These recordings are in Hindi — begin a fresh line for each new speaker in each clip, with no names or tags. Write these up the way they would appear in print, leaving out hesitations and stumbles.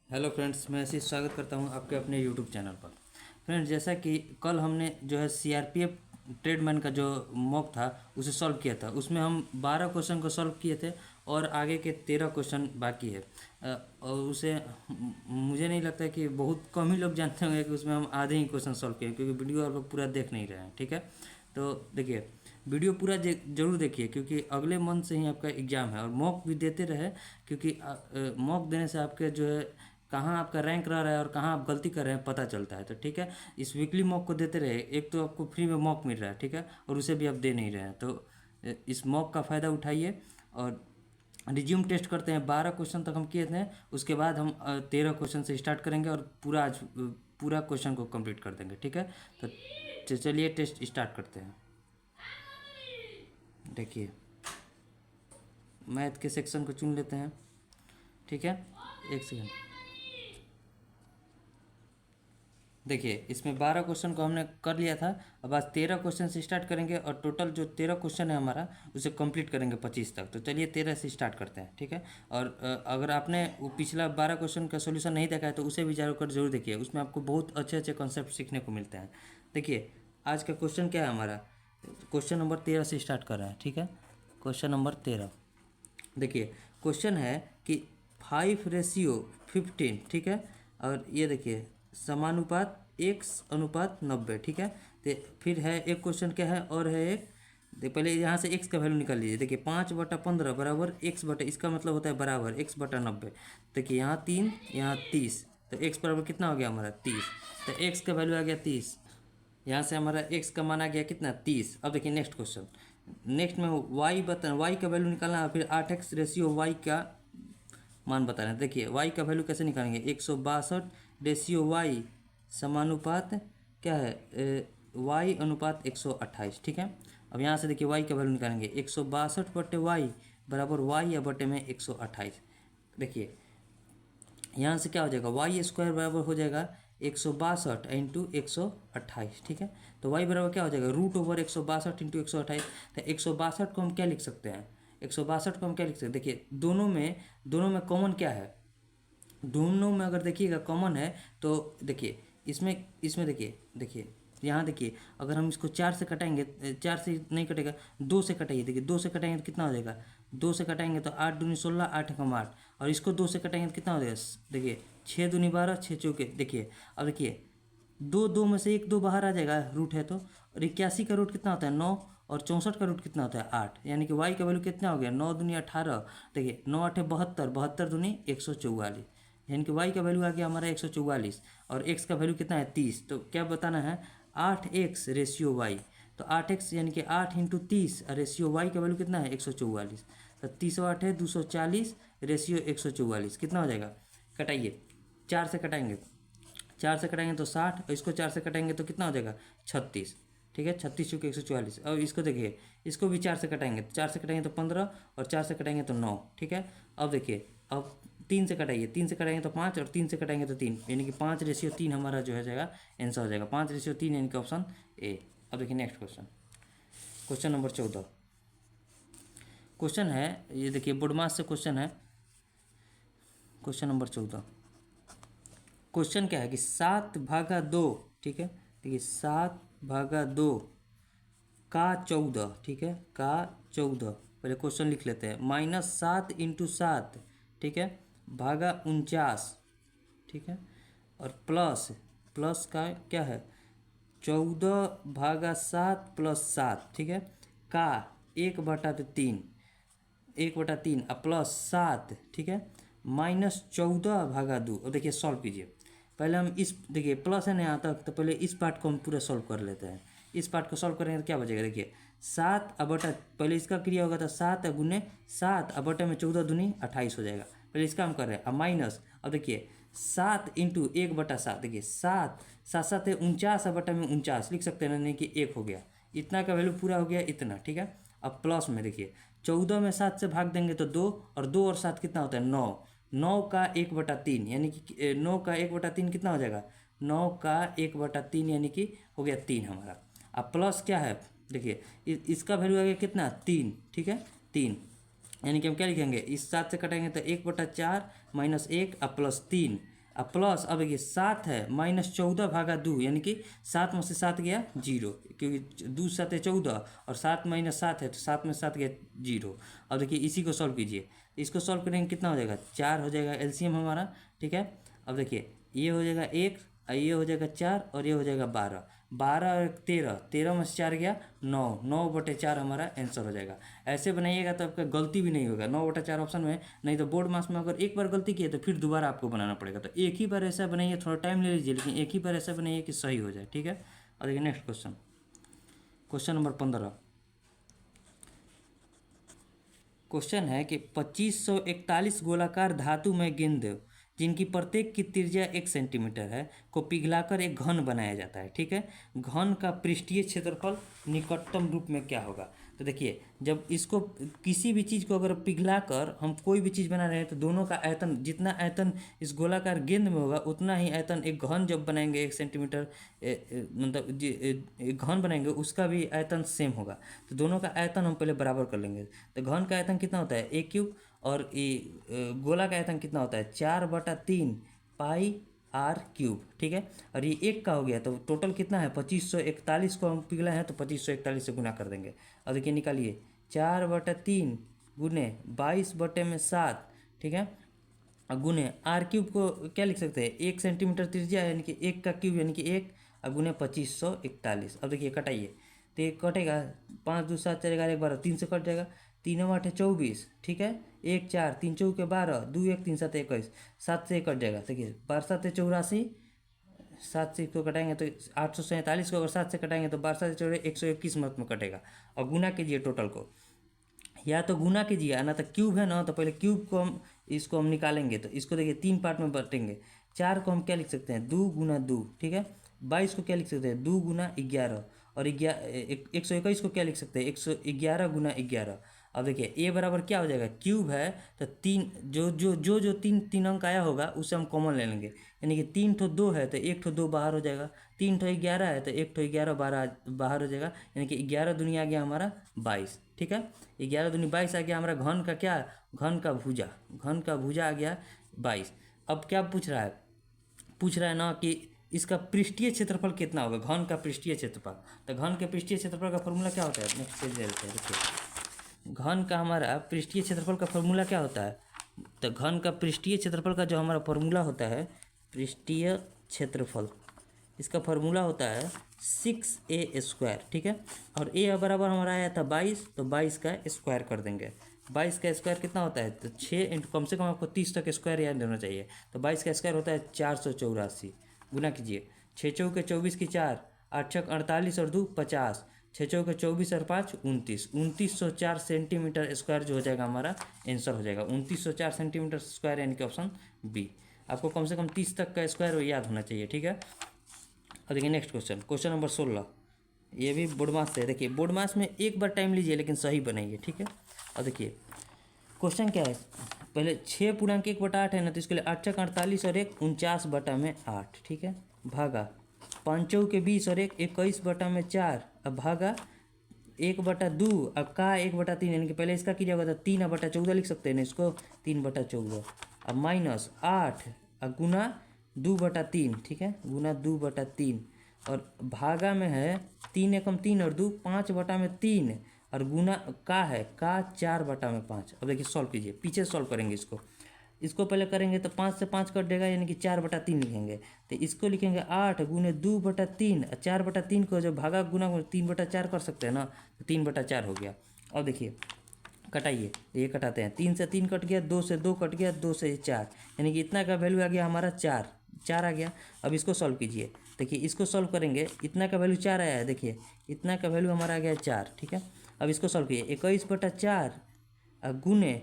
हेलो फ्रेंड्स, मैं ऐसे स्वागत करता हूं आपके अपने यूट्यूब चैनल पर। फ्रेंड्स, जैसा कि कल हमने जो है सीआरपीएफ ट्रेडमैन का जो मॉक था उसे सॉल्व किया था। उसमें हम 12 क्वेश्चन को सॉल्व किए थे और आगे के 13 क्वेश्चन बाकी है। और उसे मुझे नहीं लगता कि बहुत कम ही लोग जानते होंगे कि उसमें हम आधे ही क्वेश्चन सॉल्व किए, क्योंकि वीडियो आप लोग पूरा देख नहीं रहे हैं। ठीक है, तो देखिए, वीडियो पूरा जरूर देखिए, क्योंकि अगले मंथ से ही आपका एग्ज़ाम है। और मॉक भी देते रहे, क्योंकि मॉक देने से आपके जो है कहाँ आपका रैंक रह रहा है और कहाँ आप गलती कर रहे हैं पता चलता है। तो ठीक है, इस वीकली मॉक को देते रहे। एक तो आपको फ्री में मॉक मिल रहा है, ठीक है, और उसे भी आप दे नहीं रहे हैं। तो इस मॉक का फ़ायदा उठाइए। और रिज्यूम टेस्ट करते हैं। 12 क्वेश्चन तक हम किए थे, उसके बाद हम 13 क्वेश्चन से स्टार्ट करेंगे और पूरा आज पूरा क्वेश्चन को कंप्लीट कर देंगे। ठीक है, तो चलिए टेस्ट स्टार्ट करते हैं। देखिए, मैथ के सेक्शन को चुन लेते हैं। ठीक है, एक सेकंड। देखिए, इसमें 12 क्वेश्चन को हमने कर लिया था। अब आज 13 क्वेश्चन से स्टार्ट करेंगे और टोटल जो 13 क्वेश्चन है हमारा उसे कंप्लीट करेंगे 25 तक। तो चलिए 13 से स्टार्ट करते हैं। ठीक है, और अगर आपने वो पिछला 12 क्वेश्चन का सोल्यूशन नहीं देखा है तो उसे भी जरूर देखिए। उसमें आपको बहुत अच्छे अच्छे कॉन्सेप्ट सीखने को मिलते हैं। देखिए, आज का क्वेश्चन क्या है हमारा। क्वेश्चन नंबर 13 से स्टार्ट कर रहा है। ठीक है, क्वेश्चन नंबर 13। देखिए, क्वेश्चन है कि 5:15। ठीक है, और ये देखिए समानुपात x/90। ठीक है, तो फिर है एक क्वेश्चन क्या है और है एक। पहले यहाँ से x का वैल्यू निकाल लीजिए। देखिए, 5/15 बराबर x बटा, इसका मतलब होता है बराबर x/90। देखिए, यहाँ 3 यहाँ 30, तो x बराबर कितना हो गया हमारा 30। तो x का वैल्यू आ गया 30। यहाँ से हमारा x का मान आ गया कितना 30। अब देखिए नेक्स्ट क्वेश्चन। नेक्स्ट में y बताना, y का वैल्यू निकालना है, फिर 8x रेशियो y का मान बताना है। देखिए, y का वैल्यू कैसे निकालेंगे। 162 रेशियो y समानुपात क्या है, y अनुपात 128। ठीक है, अब यहाँ से देखिए y का वैल्यू निकालेंगे। 162/y बराबर y या बटे में 128। देखिए, यहाँ से क्या हो जाएगा, वाई स्क्वायर बराबर हो जाएगा 162 इंटू 128। ठीक है, तो वाई बराबर क्या हो जाएगा, √162 इंटू 128। तो 162 को हम क्या लिख सकते हैं, 162 को हम क्या लिख सकते हैं। देखिए, दोनों में कॉमन क्या है, दोनों में अगर देखिएगा कॉमन है तो देखिए इसमें इसमें देखिए यहाँ देखिए, अगर हम इसको 4 से कटाएंगे, 4 से नहीं कटेगा, 2 से कटाइए। देखिए, 2 से कटाएंगे तो कितना हो जाएगा, 2 से कटाएंगे तो 8 दूनी 16, 8 एकम 8, और इसको 2 से कटाएंगे तो कितना हो जाएगा। देखिए, 6 दूनी 12, 6 चौके। देखिए, अब देखिए, दो में से एक दो बाहर आ जाएगा, रूट है तो। और 81 का रूट कितना होता है 9, और 64 का रूट कितना होता है 8। यानी कि वाई का वैल्यू कितना हो गया, 9 दूनी 18। देखिए, 9 8 72, 72 दूनी 144। यानी कि y का वैल्यू आ गया हमारा 144, और x का वैल्यू कितना है 30। तो क्या बताना है, 8x रेशियो y। तो 8x यानी कि 8 इंटू 30, और रेशियो y का वैल्यू कितना है 144। तो 30 8 है 240 रेशियो 144 कितना हो जाएगा। कटाइए, 4 से कटाएंगे, 4 से कटाएंगे तो 60, और इसको 4 से कटाएंगे तो कितना हो जाएगा 36। ठीक है, 36 चूँकि 144। अब इसको देखिए, इसको भी 4 से कटाएंगे, 4 से कटाएंगे तो 15, और 4 से कटाएंगे तो 9। ठीक है, अब देखिए, अब 3 से कटाइए, 3 से कटाएंगे तो 5, और 3 से कटाएंगे तो 3, यानी कि 5:3 हमारा जो है जाएगा आंसर हो जाएगा 5:3, यानी कि ऑप्शन ए। अब देखिए next question, question number 14। Question है, ये देखिए बोर्डमास से क्वेश्चन है, क्वेश्चन नंबर 14। क्वेश्चन क्या है कि 7/2। ठीक है, देखिए 7/2 का 14। ठीक है, का 14, पहले क्वेश्चन लिख लेते हैं। -7 इंटू 7, ठीक है, भागा 49। ठीक है, और प्लस का क्या है 14/7 + 7। ठीक है, का 1/3, 1/3 प्लस 7। ठीक है, -14/2। और देखिए सॉल्व कीजिए। पहले हम इस, देखिए प्लस है ना यहाँ तक, तो पहले इस पार्ट को हम पूरा सॉल्व कर लेते हैं। इस पार्ट को सॉल्व करेंगे तो क्या बचेगा, देखिए 7/, पहले इसका क्रिया होगा तो 7 गुने 7/, में 14 दूनी 28 हो जाएगा। पहले इसका हम कर रहे हैं। अब माइनस, अब देखिए 7 इंटू 1/7। देखिए 7 7 7 है 49/, में 49 लिख सकते हैं ना, नहीं कि 1 हो गया। इतना का वैल्यू पूरा हो गया इतना। ठीक है, अब प्लस में देखिए 14 में 7 से भाग देंगे तो 2, और 2 और 7 कितना होता है 9। 9 का 1/3, यानी कि 9 का 1/3 कितना हो जाएगा, 9 का 1/3 यानी कि हो गया 3 हमारा। अब प्लस क्या है, देखिए इसका वैल्यू आ गया कितना 3। ठीक है, 3, यानी कि हम क्या लिखेंगे, इस 7 से कटेंगे तो 1/4 -1 और +3, अब प्लस, अब देखिए 7 है -14/2, यानी कि 7 में से 7 गया 0, क्योंकि 2 7 है 14 और 7 - 7 है तो 7 में 7 गया 0। अब देखिए इसी को सॉल्व कीजिए, इसको सॉल्व करेंगे कितना हो जाएगा, 4 हो जाएगा एलसीएम हमारा, ठीक है। अब देखिए ये हो जाएगा 1, ये हो जाएगा 4 और ये हो जाएगा 12, 12 और 13, 13 में से 4 गया 9, 9/4 हमारा आंसर हो जाएगा। ऐसे बनाइएगा तो आपका गलती भी नहीं होगा, 9/4 ऑप्शन में। नहीं तो बोर्ड मास में अगर एक बार गलती किए तो फिर दोबारा आपको बनाना पड़ेगा। तो एक ही बार ऐसा बनाइए, थोड़ा टाइम ले लीजिए, लेकिन एक ही बार ऐसा बनाइए कि सही हो जाए, ठीक है। और देखिए next question, question number 15। Question है कि 2541 गोलाकार धातुमय गेंद जिनकी प्रत्येक की त्रिज्या 1 सेंटीमीटर है को पिघलाकर एक घन बनाया जाता है, ठीक है। घन का पृष्ठीय क्षेत्रफल निकटतम रूप में क्या होगा। तो देखिए जब इसको किसी भी चीज़ को अगर पिघलाकर हम कोई भी चीज़ बना रहे हैं तो दोनों का आयतन, जितना आयतन इस गोलाकार गेंद में होगा उतना ही आयतन एक घन जब बनाएंगे 1 सेंटीमीटर मतलब एक घन बनाएंगे उसका भी आयतन सेम होगा। तो दोनों का आयतन हम पहले बराबर कर लेंगे। तो घन का आयतन कितना होता है a³ और ये गोला का आयतन कितना होता है 4/3 πr³, ठीक है। और ये 1 का हो गया तो टोटल कितना है 2541 को हम पिघला है तो 2541 से गुना कर देंगे। अब देखिए निकालिए 4/3 गुने 22/7, ठीक है। और गुने r³ को क्या लिख सकते हैं 1 सेंटीमीटर त्रिज्या यानी कि 1 का क्यूब यानी कि 1 और गुने 2541। अब देखिए कटाइए तो ये कटेगा 5 2 7 4 11 12, 3 से कट जाएगा, 3 8 24, ठीक है। 1 4 3 चौके 12, 2 1 3 7 21, 7 से कट जाएगा। देखिए 12 7 84, 7 से इसको कटाएंगे तो 847 को अगर 7 से कटाएंगे तो 12 7 चौड़े 121 मत में कटेगा। और गुना कीजिए टोटल को, या तो गुना कीजिए ना तो क्यूब है ना, तो पहले क्यूब को हम इसको हम निकालेंगे तो इसको देखिए 3 पार्ट में बांटेंगे। 4 को हम क्या लिख सकते हैं 2 गुना 2, ठीक है। 22 को क्या लिख सकते हैं 2 गुना 11 और 121 को क्या लिख सकते हैं 111 गुना 11। अब देखिए ए बराबर क्या हो जाएगा क्यूब है तो 3 जो 3 अंक आया होगा उसे हम कॉमन ले लेंगे, यानी कि 3 ठो 2 है तो 1 ठो 2 बाहर हो जाएगा, 3 ठो 11 है तो 1 ठो 11 बाहर हो जाएगा, यानी कि 11 दूनी आ गया हमारा 22, ठीक है। 11 दूनी 22 आ गया हमारा घन का क्या, घन का भुजा आ गया 22। अब क्या पूछ रहा है ना कि इसका पृष्ठीय क्षेत्रफल कितना होगा, घन का पृष्ठीय क्षेत्रफल। तो घन के पृष्ठीय क्षेत्रफल का फॉर्मूला क्या होता है, नेक्स्ट पेज ले लेते हैं। देखिए घन का हमारा पृष्ठीय क्षेत्रफल का फॉर्मूला क्या होता है। तो घन का पृष्ठीय क्षेत्रफल का जो हमारा फॉर्मूला होता है, पृष्ठीय क्षेत्रफल इसका फॉर्मूला होता है 6a², ठीक है। और a बराबर हमारा आया था 22, तो 22 का स्क्वायर कर देंगे। 22 का स्क्वायर कितना होता है तो 6 इंटू कम से कम आपको 30 तक स्क्वायर याद होना चाहिए। तो 22 का स्क्वायर होता है 484। गुना कीजिए 6 चौके 24 की 4, 8 छक 48 और 2 50, 6 चौके 24 और 5 29, 2904 सेंटीमीटर स्क्वायर जो हो जाएगा हमारा आंसर हो जाएगा 2904 सेंटीमीटर स्क्वायर, यानी कि ऑप्शन बी। आपको कम से कम 30 तक का स्क्वायर याद होना चाहिए, ठीक है। और देखिए नेक्स्ट क्वेश्चन, क्वेश्चन नंबर 16। ये भी बोर्ड मास से है। देखिए बोर्ड मास में एक बार टाइम लीजिए लेकिन सही बनाइए, ठीक है। और देखिए क्वेश्चन क्या है, पहले 6.1/8 है ना, तो इसके लिए 8 छक 48 और 1 49/8, ठीक है। भागा 5 चौके 20 और 1 21/4, अब भागा 1/2, अब का 1/3, यानी कि पहले इसका कीजिएगा तो 3/14 लिख सकते हैं ना इसको 3/14। अब माइनस 8 अब गुना 2/3, ठीक है, गुना 2/3 और भागा में है 3 एकम 3 और 2 5/3 और गुना का है का 4/5। अब देखिए सॉल्व कीजिए, पीछे सॉल्व करेंगे इसको पहले करेंगे तो 5 से 5 कट जाएगा, यानी कि 4/3 लिखेंगे। तो इसको लिखेंगे 8 गुने 2/3 और 4/3 को जब भागा गुना 3/4 कर सकते हैं ना, तो 3/4 हो गया। अब देखिए कटाइए, ये कटाते हैं, 3 से 3 कट गया, 2 से 2 कट गया, 2 से 4, यानी कि इतना का वैल्यू आ गया हमारा 4 आ गया। अब इसको सॉल्व कीजिए, देखिए इसको सॉल्व करेंगे, इतना का वैल्यू 4 आया है, देखिए इतना का वैल्यू हमारा आ गया 4, ठीक है। अब इसको सॉल्व कीजिए 21/4 गुने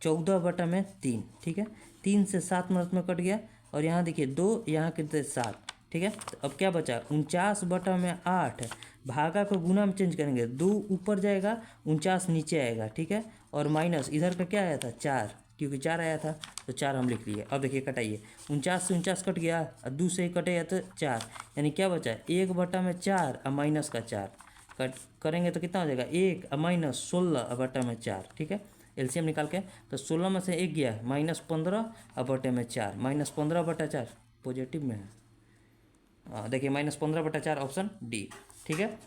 14/3, ठीक है। 3 से 7 मिनट में कट गया और यहाँ देखिए 2 यहाँ कितने 7, ठीक है। तो अब क्या बचा 49/8, भागा को गुना में चेंज करेंगे, 2 ऊपर जाएगा 49 नीचे आएगा, ठीक है। और माइनस इधर का क्या आया था 4, क्योंकि 4 आया था तो 4 हम लिख लिए। अब देखिए कटाइए 49 से 49 कट गया और 2 से कटेगा तो 4, यानी क्या बचा 1/4 और माइनस का 4 कट करेंगे तो कितना हो जाएगा 1 और माइनस 16/4, ठीक है। एलसीएम निकाल के, तो 16 में से 1 गया -15 और बटे में 4, -15/4 पॉजिटिव में है। देखिए -15/4 ऑप्शन डी। ठीक है,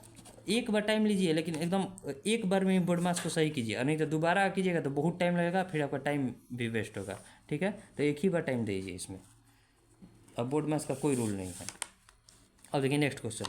एक बार टाइम लीजिए, लेकिन एकदम एक बार में बोर्ड मास को सही कीजिए, और नहीं तो दोबारा कीजिएगा तो बहुत टाइम लगेगा, फिर आपका टाइम भी वेस्ट होगा। ठीक है, तो एक ही बार टाइम दीजिए इसमें, अब बोर्ड मास का कोई रूल नहीं है। अब देखिए नेक्स्ट क्वेश्चन,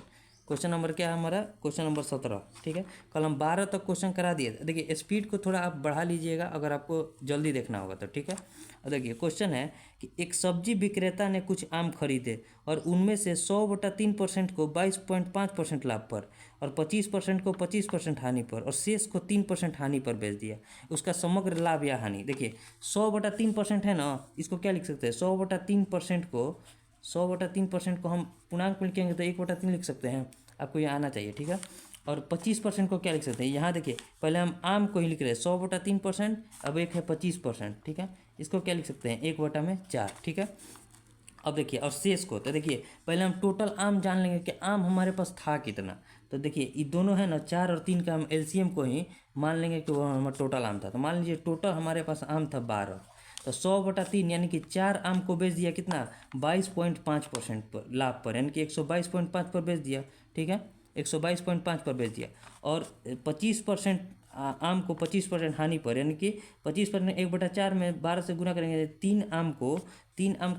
क्वेश्चन नंबर क्या है हमारा, क्वेश्चन नंबर 17। ठीक है, कल हम 12 तक क्वेश्चन करा दिए। देखिए स्पीड को थोड़ा आप बढ़ा लीजिएगा अगर आपको जल्दी देखना होगा तो। ठीक है, और देखिए क्वेश्चन है कि एक सब्जी विक्रेता ने कुछ आम खरीदे और उनमें से 100/3% को 22.5% लाभ पर और 25% को 25% हानि पर और शेष को 3% हानि पर बेच दिया। उसका समग्र लाभ या हानि, देखिए 100/3% है ना, इसको क्या लिख सकते हैं, 100/3% को हम पूर्णांक में लिखेंगे तो 1/3 लिख सकते हैं, आपको ये आना चाहिए। ठीक है, और 25% को क्या लिख सकते हैं, यहाँ देखिए पहले हम आम को ही लिख रहे हैं 100/3%, अब एक है 25%। ठीक है, इसको क्या लिख सकते हैं, 1/4। ठीक है, अब देखिए और शेष को, तो देखिए पहले हम टोटल आम जान लेंगे कि आम हमारे पास था कितना। तो देखिए ये दोनों है ना, 4 और 3 का हम एलसीएम को ही मान लेंगे कि वो हमारा टोटल आम था। तो मान लीजिए टोटल हमारे पास आम था 12, तो 100/3 यानी कि 4 आम को बेच दिया कितना, 22.5% पर लाभ पर, यानी कि 122.5 पर बेच दिया। ठीक है, 122.5 पर बेच दिया, और 25% आम को 25% हानि पर, यानी कि 25% 1/4 में 12 से गुना करेंगे, 3 आम को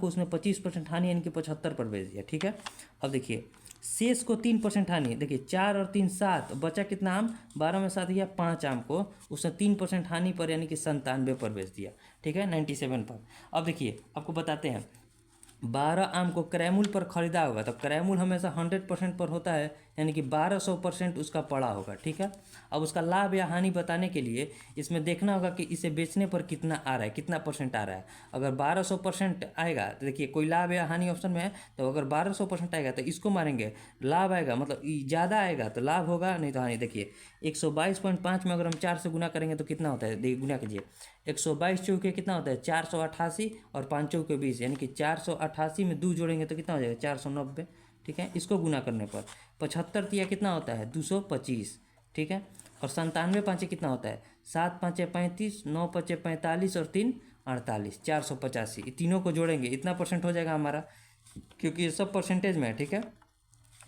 उसने 25% हानि यानी कि 75 पर बेच दिया। ठीक है, अब देखिए शेष को 3% हानि, देखिए 4 और 3 7, बचा कितना आम, 12 में 7 गया, 5 आम को उसने 3% हानि पर यानी कि 97 पर बेच दिया। ठीक है, 97 पर। अब देखिए आपको बताते हैं, 12 आम को क्रैमुल पर खरीदा होगा, तो क्रैमुल हमेशा 100% पर होता है, यानी कि 1200% उसका पड़ा होगा। ठीक है, अब उसका लाभ या हानि बताने के लिए इसमें देखना होगा कि इसे बेचने पर कितना आ रहा है, कितना परसेंट आ रहा है। अगर 1200% आएगा तो देखिए कोई लाभ या हानि ऑप्शन में है, तो अगर 1200% आएगा तो इसको मारेंगे, लाभ आएगा मतलब ज़्यादा आएगा तो लाभ होगा, नहीं तो हानि। देखिए 122.5 में अगर हम 4 से गुना करेंगे तो कितना होता है, देखिए गुना कीजिए, 122 चौके कितना होता है, 488, और 5 चौके 20, यानी कि 488 में 2 जोड़ेंगे तो कितना हो जाएगा, 490। ठीक है, इसको गुना करने पर 75 तिया कितना होता है, 225। ठीक है, और 97 पाँचे कितना होता है, 7 5 35, 9 5 45 और 3 48, 485। ये तीनों को जोड़ेंगे इतना परसेंट हो जाएगा हमारा, क्योंकि ये सब परसेंटेज में है। ठीक है,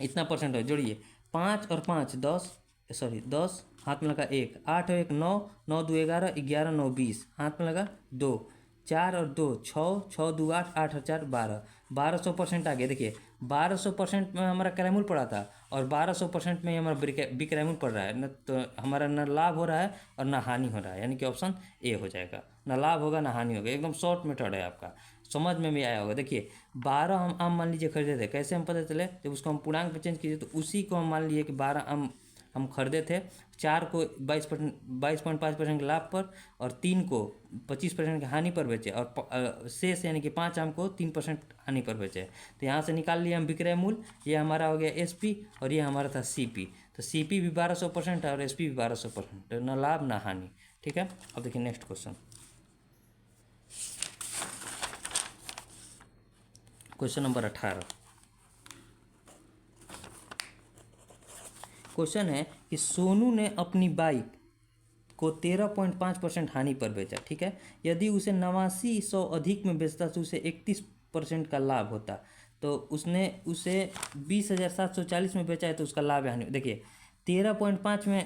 इतना परसेंट हो, जोड़िए 5 और 5 10, सॉरी 10, हाथ में लगा 1, 8 और 1 9, 9 2 11, 11 9 20, हाथ में लगा 2, 4 और 2 6, 6 2 8, 8 और 4 12, 1200% आ गया। देखिए 1200% में हमारा क्रैमुल पड़ा था, और 1200% में हमारा बिक्रैमुल पड़ रहा है न, तो हमारा न लाभ हो रहा है और ना हानि हो रहा है, यानी कि ऑप्शन ए हो जाएगा, ना लाभ होगा ना हानि होगा। एकदम शॉर्ट मेथड है आपका, समझ में भी आया होगा। देखिए 12 हम आम मान लीजिए खरीदे थे, कैसे हम पता चले, जब उसको हम पूर्णांक में चेंज कीजिए तो उसी को हम मान लिए कि 12 आम हम खरीदे थे, 4 को 22.5% लाभ पर और 3 को 25% की हानि पर बेचे, और शेष यानी कि 5 आम को 3% हानि पर बेचे। तो यहाँ से निकाल लिया हम विक्रय मूल्य, ये हमारा हो गया एसपी और ये हमारा था सीपी। तो सीपी भी 1200% है और एसपी भी 1200%, तो ना लाभ ना हानि। ठीक है, अब देखिए next question, question number 18। Question है कि सोनू ने अपनी बाइक को 13.5% हानि पर बेचा। ठीक है, यदि उसे 8900 अधिक में बेचता तो उसे 31% का लाभ होता, तो उसने उसे 20,740 में बेचा है, तो उसका लाभ हानि देखिए 13.5 में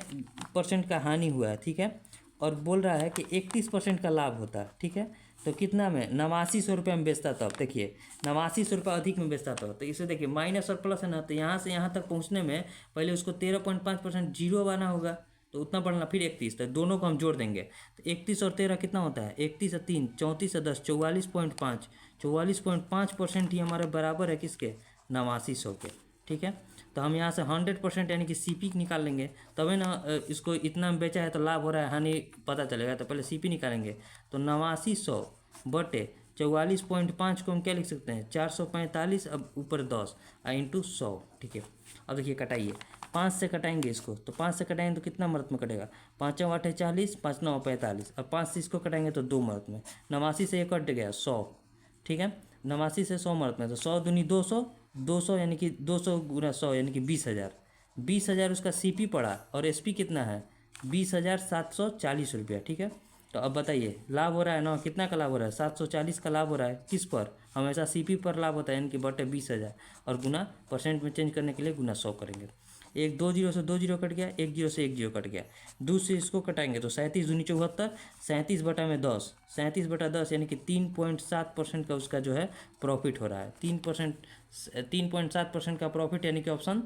% का हानि हुआ है। ठीक है, और बोल रहा है कि 31% का लाभ होता। ठीक है, तो कितना में, 8900 रुपये में बेचता तब, देखिए 8900 रुपये अधिक में बेचता तब, तो इसे देखिए माइनस और प्लस है ना, तो यहाँ से यहाँ तक पहुँचने में पहले उसको 13.5% जीरो बना होगा, तो उतना बढ़ना, फिर 31, तो दोनों को हम जोड़ देंगे तो 31 और 13 कितना होता है, 31 और 3 34 और 10 44.5, 44.5% ही हमारे बराबर है किसके, 8900 के। ठीक है, तो हम यहाँ से 100% यानी कि सीपी निकाल लेंगे, तभी ना इसको इतना में बेचा है तो लाभ हो रहा है हानि पता चलेगा। तो पहले सीपी निकालेंगे, तो 8900 बटे 44.5 को हम क्या लिख सकते हैं, 445, अब ऊपर 10 इंटू 100। ठीक है, अब देखिए कटाइए, 5 से कटाएंगे इसको, तो 5 से कटाएंगे तो कितना मरत में कटेगा, 5 8 40, 5 9 45, अब 5 से इसको कटाएंगे तो 2 मरत में, 89 से ये कट गया 100। ठीक है, 89 से 100 मरत में, तो 100 दूनी 200, 200 यानी कि 200 गुना 100 यानी कि 20,000, 20,000 उसका सीपी पड़ा, और एसपी कितना है 20,740 रुपया। ठीक है, तो अब बताइए लाभ हो रहा है ना, कितना का लाभ हो रहा है, 740 का लाभ हो रहा है। किस पर, हमेशा सीपी पर लाभ होता है, यानी कि बटे 20,000 और गुना परसेंट में चेंज करने के लिए गुना 100 करेंगे। एक 2 जीरो से 2 जीरो कट गया, 1 जीरो से 1 जीरो कट गया, 2 से इसको कटाएंगे तो 37 दूनी 74, 37 बटा में 10, 37 बटा 10 यानी कि 3.7% का उसका जो है प्रॉफिट हो रहा है। 3.7% का प्रॉफिट, यानी कि ऑप्शन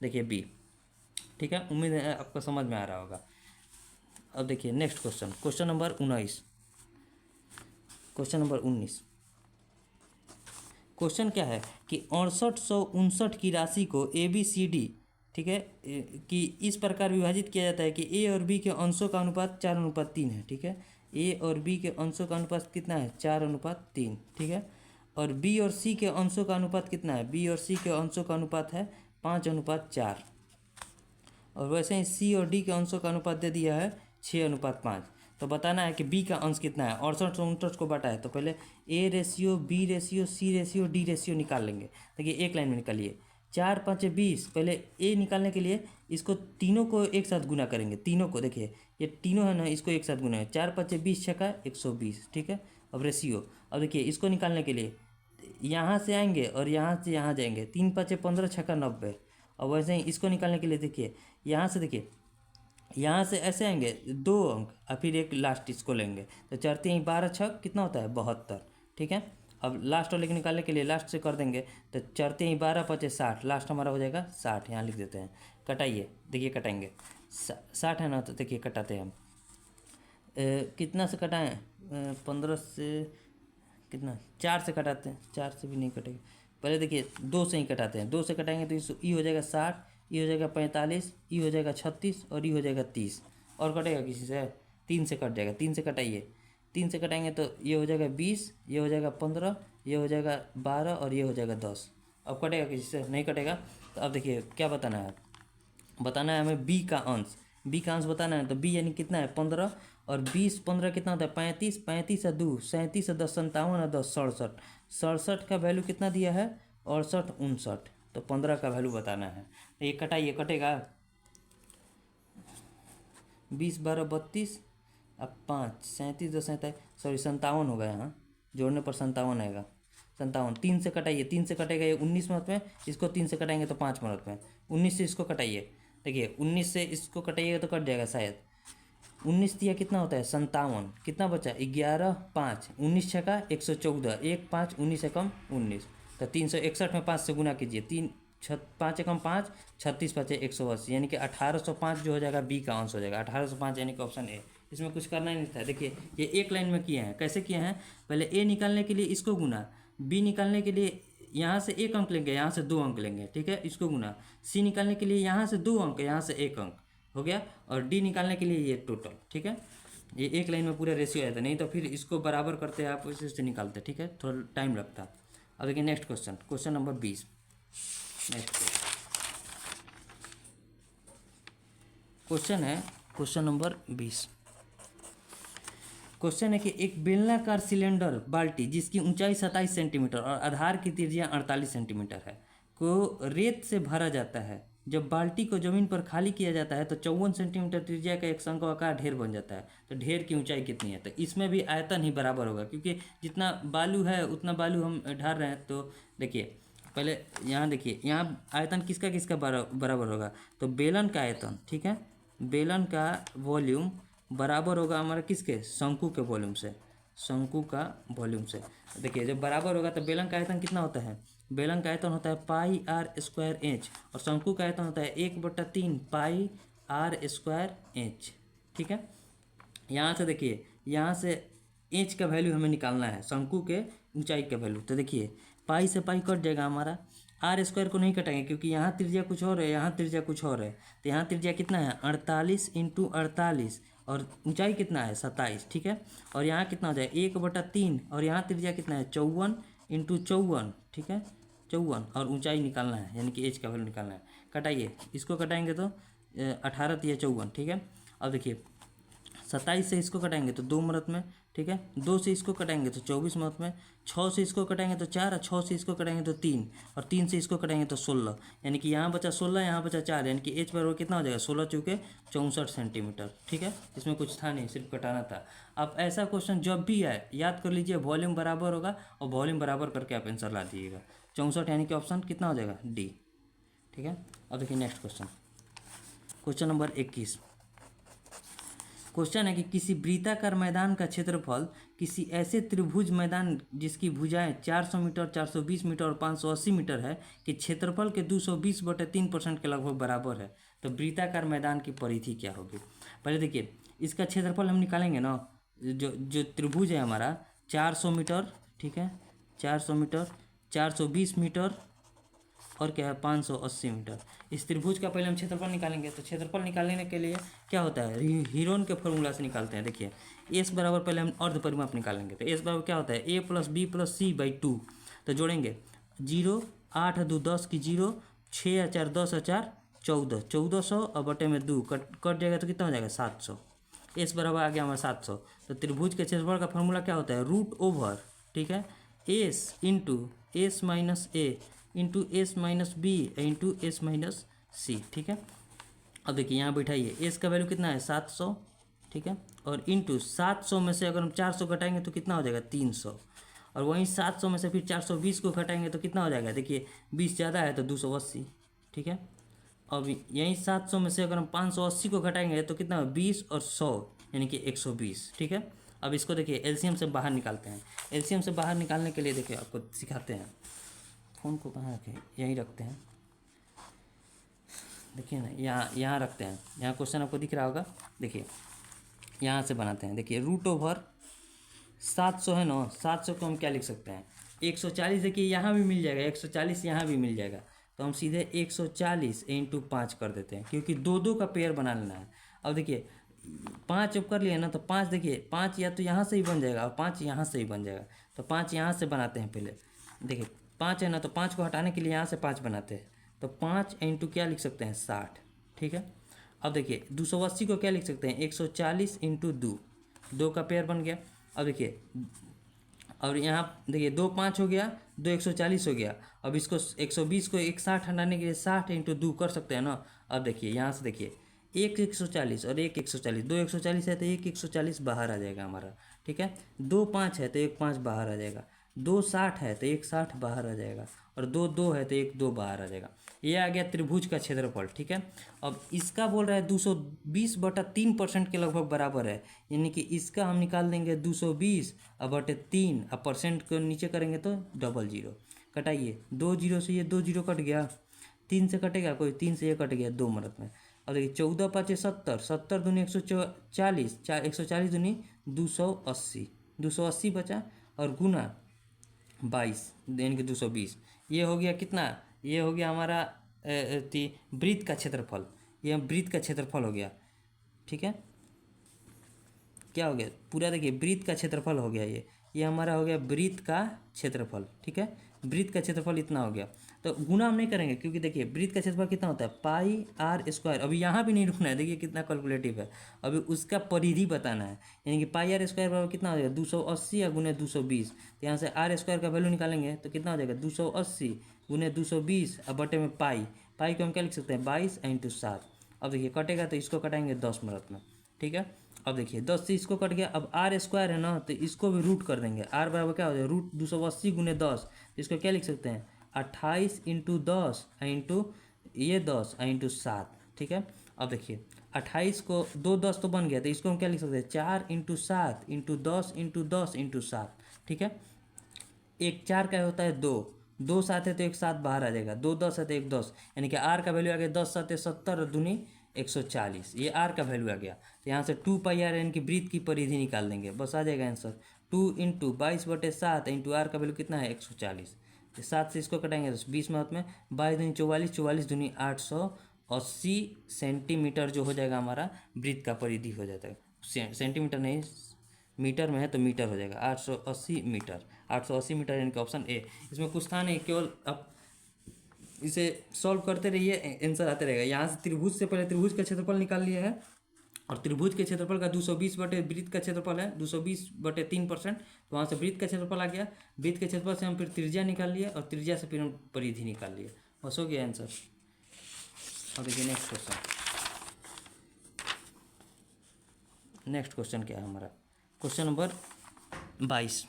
देखिए बी। ठीक है, उम्मीद है आपको समझ में आ रहा होगा। अब देखिए next question, question number 19। Question number 19 question क्या है कि 6859 की राशि को ए बी सी डी, ठीक है, कि इस प्रकार विभाजित किया जाता है कि ए और बी के अंशों का अनुपात 4:3 है। ठीक है, ए और बी के अंशों का अनुपात कितना है, 4:3। ठीक है, और बी और सी के अंशों का अनुपात कितना है, बी और सी के अंशों का अनुपात है 5:4। और वैसे ही सी और डी के अंशों का अनुपात दे दिया है 6:5। तो बताना है कि बी का अंश कितना है। 68 को बांटा है तो पहले A ratio, B ratio, C ratio, D ratio निकाल लेंगे। देखिए एक लाइन में निकालिए, 4 5 20। पहले ए निकालने के लिए इसको तीनों को एक साथ गुना करेंगे, तीनों को, देखिए ये तीनों है ना, इसको एक साथ गुना है, 4 5 20 छक्का 120। ठीक है, अब रेशियो, अब देखिए इसको निकालने के लिए यहाँ से आएंगे और यहाँ से यहाँ जाएंगे, 3 5 15 छक्का 90। और वैसे ही इसको निकालने के लिए देखिए यहाँ से, देखिए यहाँ से ऐसे आएंगे 2 अंक और फिर एक लास्ट इसको लेंगे तो चढ़ते ही 12 छक कितना होता है 72। ठीक है, अब लास्ट वाले को निकालने के लिए लास्ट से कर देंगे तो चढ़ते ही 12 5 60, लास्ट हमारा हो जाएगा 60। यहाँ लिख देते हैं, कटाइए, देखिए कटाएंगे 60 है ना, तो देखिए कटाते हैं हम। कितना से कटाएँ, 15 से कितना, 4 से कटाते हैं, 4 से भी नहीं कटेगा। पहले देखिए 2 से ही कटाते हैं, 2 से कटाएंगे तो ई हो जाएगा 60, ई हो जाएगा 45, ई हो जाएगा 36 और ई हो जाएगा 30। और कटेगा किसी से, 3 से कट जाएगा, 3 से कटाइए, 3 से कटाएंगे तो ये हो जाएगा 20, ये हो जाएगा 15, ये हो जाएगा 12 और ये हो जाएगा 10। अब कटेगा किसी से, नहीं कटेगा। तो अब देखिए क्या बताना है, बताना है हमें बी का अंश, बी का अंश बताना है। तो बी यानी कितना है 15, और 20 15 कितना होता है 35, 35 और 2 37 और 10 57 और 10 67, 67 का वैल्यू कितना दिया है 68 59, तो 15 का वैल्यू बताना है। तो ये कटाइए, कटेगा 20 12 32, अब 5 37 2 57, सॉरी 57 होगा, यहाँ जोड़ने पर 57 आएगा, 57। 3 से कटाइए, 3 से कटेगा ये 19 मिनट में, इसको 3 से कटाएंगे तो 5 मिनट में। 19 से इसको कटाइए, देखिए 19 से इसको कटाइएगा तो कट जाएगा शायद। 19 दिया कितना होता है 57, कितना बचा 11 5, 19 छक्का 114, 1 5 19 एकम 19, तो 361 में 5 से गुना कीजिए, 5 एकम 5, 36 5 180, यानी कि 1805 जो हो जाएगा बी का अंश हो जाएगा 1805, यानी कि ऑप्शन ए। इसमें कुछ करना ही नहीं था। देखिए ये एक लाइन में किए हैं, कैसे किए हैं, पहले ए निकालने के लिए इसको गुना, बी निकालने के लिए यहाँ से 1 अंक लेंगे, यहाँ से 2 अंक लेंगे, ठीक है, इसको गुना, सी निकालने के लिए यहाँ से 2 अंक, यहाँ से 1 अंक हो गया, और डी निकालने के लिए ये टोटल। ठीक है, ये एक लाइन में पूरा रेशियो आया था, नहीं तो फिर इसको बराबर करते हैं आप, इसे निकालते, ठीक है, थोड़ा टाइम लगता। अब देखिए next question, question number 20। Next question है क्वेश्चन नंबर 20। क्वेश्चन है कि एक बेलनाकार सिलेंडर बाल्टी जिसकी ऊंचाई 27 सेंटीमीटर और आधार की त्रिज्या 48 सेंटीमीटर है को रेत से भरा जाता है। जब बाल्टी को जमीन पर खाली किया जाता है तो 54 सेंटीमीटर त्रिज्या का एक शंक्वाकार ढेर बन जाता है। तो ढेर की ऊंचाई कितनी है, तो इसमें भी आयतन ही बराबर होगा, क्योंकि जितना बालू है उतना बालू हम ढार रहे हैं। तो देखिए पहले यहाँ देखिए, यहाँ आयतन किसका किसका बराबर होगा, तो बेलन का आयतन, ठीक है, बेलन का वॉल्यूम बराबर होगा हमारा किसके, शंकु के वॉल्यूम से, शंकु का वॉल्यूम से। देखिए जब बराबर होगा तो बेलन का आयतन कितना होता है, बेलन का आयतन होता है पाई आर स्क्वायर एच, और शंकु का आयतन होता है 1/3 पाई आर स्क्वायर एच। ठीक है, यहाँ से देखिए, यहाँ से एच का वैल्यू हमें निकालना है, शंकु के ऊंचाई का वैल्यू। तो देखिए पाई से पाई कट जाएगा हमारा, आर स्क्वायर को नहीं कटाएंगे क्योंकि यहाँ त्रिज्या कुछ और है, यहाँ त्रिज्या कुछ और है। तो यहाँ त्रिज्या कितना है 48 × 48, और ऊंचाई कितना है 27। ठीक है, और यहाँ कितना हो जाए 1/3, और यहाँ त्रिज्या कितना है 54 × 54, ठीक है 54, और ऊंचाई निकालना है, यानी कि एच का वैल्यू निकालना है। कटाइए, इसको कटाएंगे तो 18 या 54। ठीक है, अब देखिए 27 से इसको कटाएंगे तो 2 मिनट में, ठीक है। 2 से इसको कटाएंगे तो 24 महत्व में, 6 से इसको कटाएंगे तो 4, और 6 से इसको कटाएंगे तो 3, और 3 से इसको कटाएंगे तो 16, यानी कि यहाँ बचा 16, यहाँ बचा 4, यानी कि एच बराबर कितना हो जाएगा 16 चौके 64 सेंटीमीटर। ठीक है, इसमें कुछ था नहीं, सिर्फ कटाना था। अब ऐसा क्वेश्चन जब भी आए याद कर लीजिए, वॉल्यूम बराबर होगा और वॉल्यूम बराबर करके आप आंसर ला दीजिएगा। 64 यानी कि ऑप्शन कितना हो जाएगा डी। ठीक है, अब देखिए next question, question number 21। Question है कि किसी वृत्ताकार मैदान का क्षेत्रफल किसी ऐसे त्रिभुज मैदान जिसकी भुजाएं 400 मीटर, 420 मीटर और 580 मीटर है कि क्षेत्रफल के 220/3% के लगभग बराबर है, तो वृत्ताकार मैदान की परिधि क्या होगी। पहले देखिए इसका क्षेत्रफल हम निकालेंगे ना, जो त्रिभुज है हमारा 400 मीटर, ठीक है 400 मीटर, 420 मीटर और क्या है 580 मीटर। इस त्रिभुज का पहले हम क्षेत्रफल निकालेंगे। तो क्षेत्रफल निकालने के लिए क्या होता है, हीरोन के फॉर्मूला से निकालते हैं। देखिए एस बराबर पहले हम अर्ध परिमाप निकालेंगे, तो एस बराबर क्या होता है A plus B plus C by 2। तो जोड़ेंगे 0, 8 2 10 की 0, 6 4 10 4 14, 1400 और बटे में 2 कट जाएगा तो कितना हो जाएगा 700। एस बराबर आ गया हमारा 700। तो त्रिभुज के क्षेत्रफल का फॉर्मूला क्या होता है रूट ओवर, ठीक है S into S minus A into S minus B into S minus C. ठीक है, अब देखिए यहाँ बैठाइए एस का वैल्यू कितना है 700, ठीक है, और इंटू 700 में से अगर हम 400 घटाएंगे तो कितना हो जाएगा 300, और वहीं 700 में से फिर 420 को घटाएंगे तो कितना हो जाएगा, देखिए 20 ज़्यादा है तो 280। ठीक है, अब यहीं 700 में से अगर हम 580 को घटाएंगे तो कितना 20 और 100 यानी कि 120। ठीक है, अब इसको देखिए एलसीएम से बाहर निकालते हैं। एलसीएम से बाहर निकालने के लिए देखिए आपको सिखाते हैं। फ़ोन को कहाँ रखें, यहीं रखते हैं, देखिए ना यहाँ रखते हैं। यहाँ क्वेश्चन आपको दिख रहा होगा, देखिए यहाँ से बनाते हैं। देखिए रूट ओवर 700 है ना, 700 को हम क्या लिख सकते हैं 140। देखिए यहाँ भी मिल जाएगा 140, यहाँ भी मिल जाएगा, तो हम सीधे 140 इंटू 5 कर देते हैं, क्योंकि 2 का पेयर बना लेना है। अब देखिए 5 जब कर लिए ना तो 5 देखिए 5 या तो यहाँ से ही बन जाएगा और 5 यहाँ से ही बन जाएगा। तो 5 यहाँ से बनाते हैं पहले, देखिए 5 है ना, तो 5 को हटाने के लिए यहाँ से 5 बनाते हैं, तो 5 इंटू क्या लिख सकते हैं 60। ठीक है, अब देखिए 280 को क्या लिख सकते हैं 140 इंटू 2 का पेयर बन गया। अब देखिए और यहाँ देखिए 2 5 हो गया, 2 140 हो गया। अब इसको 120 को 160 हटाने के लिए 60 इंटू 2 कर सकते हैं ना। अब देखिए यहाँ से देखिए 1 140 और 1 140, 2 140 है तो 1 140 बाहर आ जाएगा हमारा। ठीक है, 2 5 है तो 1 5 बाहर आ जाएगा, 2 60 है तो 1 60 बाहर आ जाएगा, और 2 2 है तो 1 2 बाहर आ जाएगा। ये आ गया त्रिभुज का क्षेत्रफल। ठीक है, अब इसका बोल रहा है 220/3% के लगभग बराबर है, यानी कि इसका हम निकाल देंगे 220/3, अब परसेंट को नीचे करेंगे तो 00 कटाइए, 2 0 से ये 2 0 कट गया, 3 से कटेगा कोई, 3 से ये कट गया 2 मिनट में। अब देखिए 14 5 70, 70 दूनी 140, 140 दूनी 280, 280 बचा, और गुना 22 यानी कि 220। ये हो गया कितना, ये हो गया हमारा वृत्त का क्षेत्रफल, ये वृत्त का क्षेत्रफल हो गया। ठीक है, क्या हो गया पूरा, देखिए वृत्त का क्षेत्रफल हो गया, ये हमारा हो गया वृत्त का क्षेत्रफल। ठीक है, वृत्त का क्षेत्रफल इतना हो गया। तो गुना हम नहीं करेंगे, क्योंकि देखिए वृत्त का क्षेत्रफल कितना होता है पाई आर स्क्वायर। अभी यहाँ भी नहीं रुकना है, देखिए कितना कैलकुलेटिव है, अभी उसका परिधि बताना है, यानी कि पाई आर स्क्वायर बराबर कितना हो जाएगा 280 या गुने 220। तो यहाँ से आर स्क्वायर का वैल्यू निकालेंगे तो कितना हो जाएगा 280 गुने 220 और बटे में पाई को हम क्या लिख सकते हैं 22 इंटू 7। अब देखिए कटेगा तो इसको कटाएंगे 10 मिनट में। ठीक है, अब देखिए 10 से इसको कट गया, अब आर स्क्वायर है ना, तो इसको भी रूट कर देंगे। आर बराबर क्या हो जाएगा रूट 280 गुने 10, तो इसको क्या लिख सकते हैं 28 इंटू 10 इंटू ये 10 इंटू 7। ठीक है, अब देखिए 28 को 2 10 तो बन गया, तो इसको हम क्या लिख सकते हैं 4 इंटू 7 इंटू 10 इंटू 10 इंटू 7। ठीक है, 1 4 का होता है 2, 2 7 है तो 1 7 बाहर आ जाएगा, 2 10 है तो 1 10, यानी कि आर का वैल्यू आ गया 10 7 70 दूनी 140, ये आर का वैल्यू आ गया। तो यहाँ से 2 पाई आर यानी कि वृत्त की परिधि निकाल देंगे, बस आ जाएगा आंसर 2 इंटू 22/7 इंटू आर का वैल्यू कितना है 140। 7 से इसको कटाएंगे तो 20 मिनट में, 22 दूनी 44, 44 दूनी 880 सेंटीमीटर जो हो जाएगा हमारा वृत्त का परिधि हो जाता है। सेंटीमीटर नहीं, मीटर में है तो मीटर हो जाएगा 880 मीटर, 880 मीटर यानी कि ऑप्शन ए। इसमें कुछ था नहीं, केवल अब इसे सॉल्व करते रहिए, आंसर आते रहेगा। यहाँ से त्रिभुज से पहले त्रिभुज का क्षेत्रफल निकाल लिया है, और त्रिभुज के क्षेत्रफल का 220 बटे वृत्त का क्षेत्रफल है 220/3%। तो वहाँ से वृत्त का क्षेत्रफल आ गया। वृत्त के क्षेत्रफल से हम फिर त्रिज्या निकाल लिए और त्रिज्या से फिर हम परिधि निकाल लिए। बस हो गया आंसर। और देखिए नेक्स्ट क्वेश्चन। नेक्स्ट क्वेश्चन क्या है हमारा? Question number 22।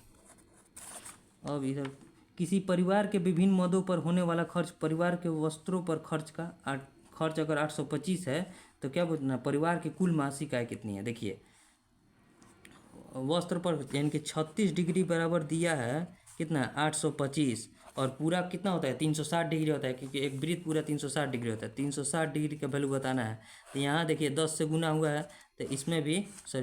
अब इधर किसी परिवार के विभिन्न मदों पर होने वाला खर्च, परिवार के वस्त्रों पर खर्च अगर 825 है तो क्या बोलना, परिवार की कुल मासिक आय कितनी है? देखिए वस्त्र पर यानी कि 36 डिग्री बराबर दिया है कितना, 825। और पूरा कितना होता है, 360 डिग्री होता है, क्योंकि एक वृत्त पूरा 360 डिग्री होता है। 360 डिग्री का वैल्यू बताना है। तो यहाँ देखिए 10 से गुना हुआ है, तो इसमें भी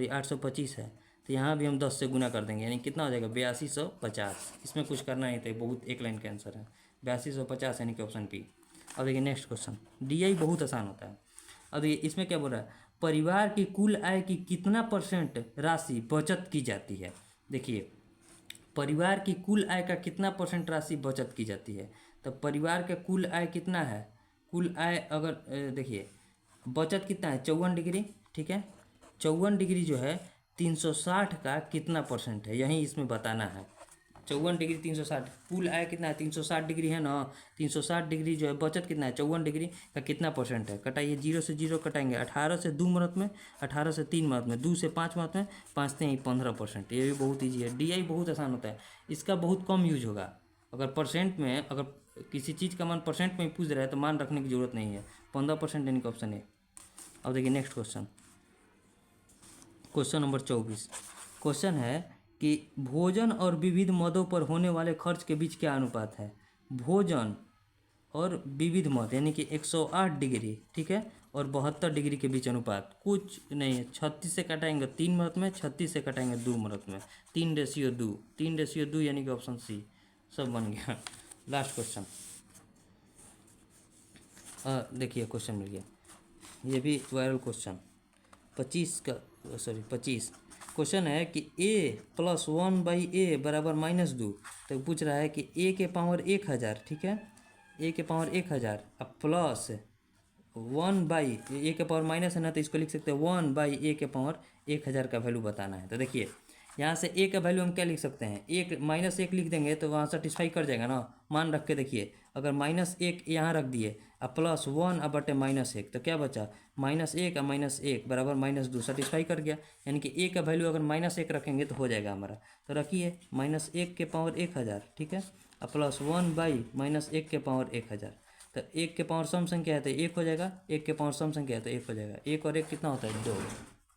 825 है, तो यहाँ भी हम 10 से गुना कर देंगे, यानी कितना हो जाएगा 8250। इसमें कुछ करना नहीं था, बहुत एक लाइन का आंसर है 8250, यानी कि ऑप्शन पी। अब देखिए नेक्स्ट क्वेश्चन, डीआई बहुत आसान होता है। अब देखिए इसमें क्या बोल रहा है, परिवार की कुल आय की कितना परसेंट राशि बचत की जाती है? देखिए परिवार की कुल आय का कितना परसेंट राशि बचत की जाती है? तो परिवार का कुल आय कितना है, कुल आय अगर देखिए बचत कितना है 54 डिग्री, ठीक है। 54 डिग्री जो है 360 का कितना परसेंट है, यही इसमें बताना है। 54 डिग्री 360, कुल आय कितना है 360 डिग्री है ना। 360 डिग्री जो है बचत कितना है 54 डिग्री का कितना परसेंट है? कटाइए, 0 से 0 कटाएंगे, 18 से 2 मरत में, 18 से 3 मरत में, 2 से 5 मरत में, 5 से 15%। ये भी बहुत ईजी है। डीआई बहुत आसान होता है, इसका बहुत कम यूज होगा। अगर परसेंट में, अगर किसी चीज़ का मान परसेंट में पूछ रहा है तो मान रखने की जरूरत नहीं है। 15% यानी कि ऑप्शन ए। अब देखिए next question, question number 24। Question है कि भोजन और विविध मदों पर होने वाले खर्च के बीच क्या अनुपात है? भोजन और विविध मद यानी कि 108 डिग्री, ठीक है, और 72 डिग्री के बीच अनुपात कुछ नहीं है। 36 से कटाएंगे 3 मरत में, 36 से कटाएंगे 2 मरत में, 3:2, 3:2 यानी कि ऑप्शन सी। सब बन गया। लास्ट क्वेश्चन, देखिए क्वेश्चन मिल गया, ये भी वायरल क्वेश्चन 25 क्वेश्चन है कि a + 1/a बराबर -2। तो पूछ रहा है कि a के पावर 1000, ठीक है, a के पावर 1000 अब प्लस 1/, a के पावर माइनस है ना, तो इसको लिख सकते हैं 1/a के पावर 1000 का वैल्यू बताना है। तो देखिए यहाँ से a का वैल्यू हम क्या लिख सकते हैं, एक -1 लिख देंगे तो वहाँ सेटिस्फाई कर जाएगा ना। मान रख के देखिए, अगर -1 यहाँ रख दिए अब +1 अब बटे -1, तो क्या बचा, -1 और -1 बराबर -2, सेटिस्फाई कर गया। यानी कि a का वैल्यू अगर -1 रखेंगे तो हो जाएगा हमारा। तो रखिए -1 के पावर 1000, ठीक है, और +1/-1 के पावर 1000। तो 1 के पावर सम संख्या है तो 1 हो जाएगा, 1 के पावर सम संख्या है तो 1 हो जाएगा। 1 और 1 कितना होता है 2,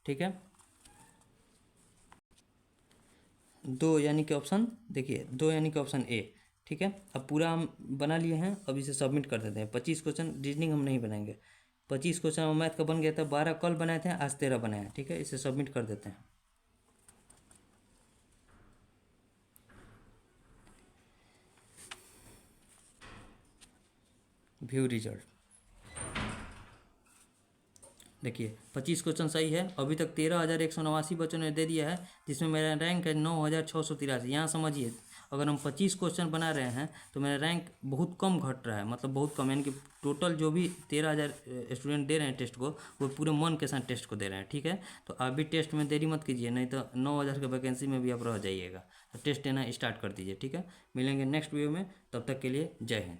ठीक है, 2 यानी कि ऑप्शन, देखिए 2 यानी कि ऑप्शन ए, ठीक है। अब पूरा हम बना लिए हैं, अब इसे सबमिट कर देते हैं। 25 क्वेश्चन रीजनिंग हम नहीं बनाएंगे। 25 क्वेश्चन मैथ का बन गया था, 12 कल बनाए थे, आज 13 बनाए, ठीक है। इसे सबमिट कर देते हैं। व्यू रिजल्ट, देखिए 25 क्वेश्चन सही है। अभी तक 13,189 बच्चों ने दे दिया है, जिसमें मेरा रैंक है 9,683। यहाँ समझिए, अगर हम 25 क्वेश्चन बना रहे हैं तो मेरा रैंक बहुत कम घट रहा है, मतलब बहुत कम, यानी कि टोटल जो भी 13,000 स्टूडेंट दे रहे हैं टेस्ट को, वो पूरे मन के साथ टेस्ट को दे रहे हैं, ठीक है। तो आप भी टेस्ट में देरी मत कीजिए, नहीं तो 9,000 के वैकेंसी में भी आप रह जाइएगा। तो टेस्ट देना स्टार्ट कर दीजिए, ठीक है। मिलेंगे नेक्स्ट वीडियो में, तब तक के लिए जय हिंद।